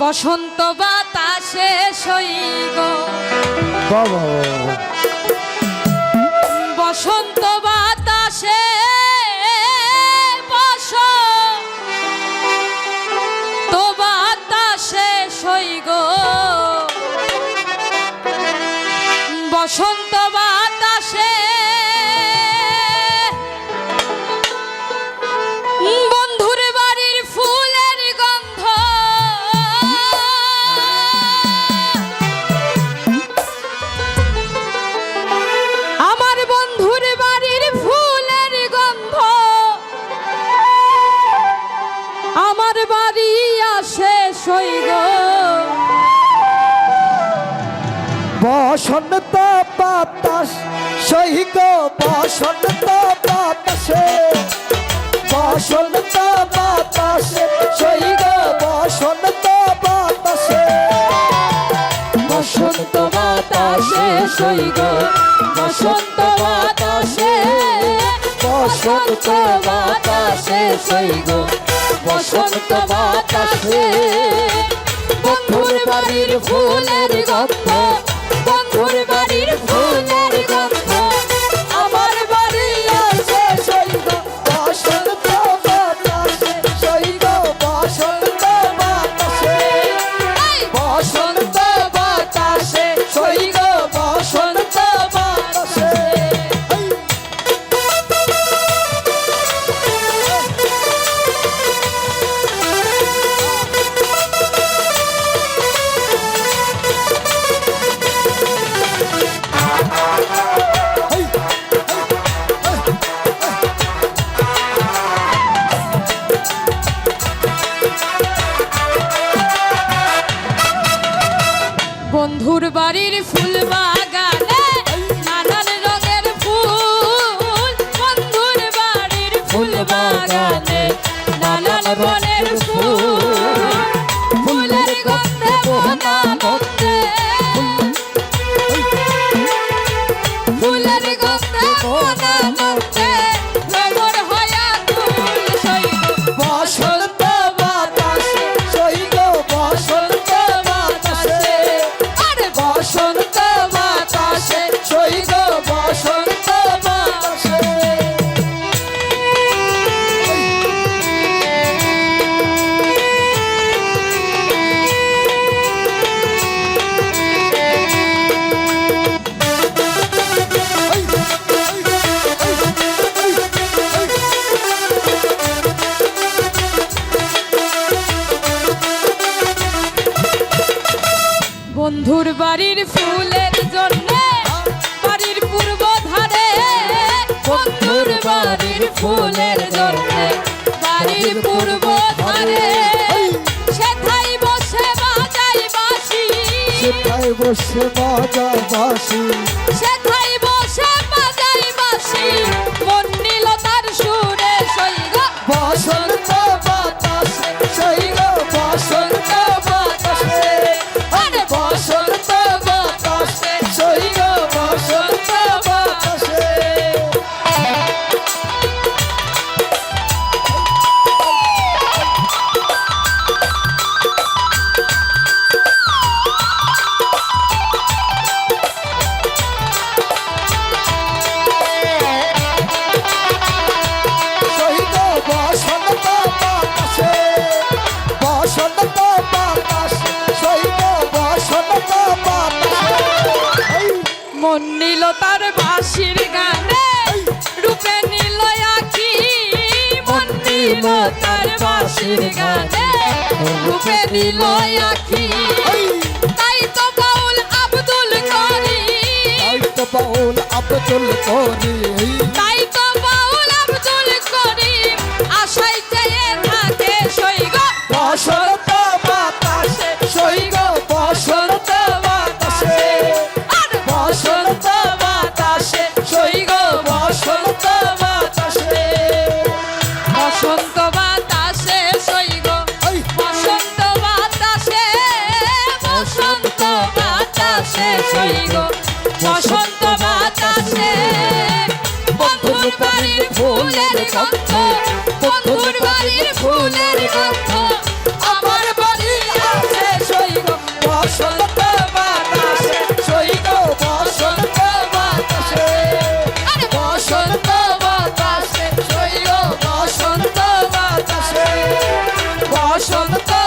বসন্ত বাতাসে সইগ বসন্ত বাতাসে বসন্ত বাতাসে সইগ বসন্ত বাতাসে বন্ধুর বাড়ির ফুলের গন্ধ আমার বন্ধুর বাড়ির ফুলের গন্ধ আমার বাড়ি আসে সইগ বসন্ত বাতাস সইগ বসন্ত বাতাসে বসন্ত বাতাসে সইগ বসন্ত বাতাসে বসন্ত বাতাসে সইগ বসন্ত বাতাসে বসন্ত বাতাসে সইগ বসন্ত বাতাসে বন্ধুর বাড়ির ফুলের গন্ধ বন্ধুর বাড়ির ফুলের গন্ধ আমার বাড়ি আসে সইগ বসন্ত বাতাসে সইগ বসন্ত বাতাসে বসন্ত বাতাসে সইগ বসন্ত বাতাসে বন্ধুর বাড়ির ফুল বাগানে নানান রঙের ফুল বন্ধুর বাড়ির ফুল বাগানে নানান বনের ফুল ফুলের গন্ধে মনা নন্দে ফুলের গন্ধে মনা নন্দে ভ্রমর হয়া তুল সইগ বসন্ত বাতাসে সইগ বসন্ত বাতাসে বসন্ত বাতাসে সইগ বসন্ত বাতাসে বন্ধুর বাড়ির ফুলের জন্য বাড়ির পূর্ব ধারে বন্ধুর বাড়ির ফুলের জন্য বাড়ির পূর্ব ধারে সেথায় বসে বাজাই বাঁশি সেথায় বসে বাজায় বাঁশি সেথায় বসে বাজাই বাঁশি মন নিল তার সুরে সইগ বসন্ত বাতাসে সইগ বসন্ত বাতাসে বসন্ত বাতাসে সইগ বসন্ত বাতাসে সইগ বসন্ত বাতাসে বসন্ত বাতাসে সইগ বসন্ত বাতাসে মন নিল তার বাঁশির গানে রূপে নিল আখি মন নিল তার বাঁশির গানে রূপে নিল আখি তাই তো বাউল আব্দুল করি বাউল আব্দুল করি তাই তো বাউল আব্দুল করি আশাই চেয়ে থাকে সইগ বসন্ত বাতাসে সইগ বসন্ত বাতাসে বসন্ত বাতাসে সইগ বসন্ত বাতাসে বসন্ত বাতাসে সইগ বসন্ত বাতাসে বসন্ত বাতাসে সইগ বসন্ত বাতাসে বন্ধুর বাড়ির ফুলের গন্ধ বন্ধুর বাড়ির ফুলের গন্ধ আমার বাড়ি আছে বসন্ত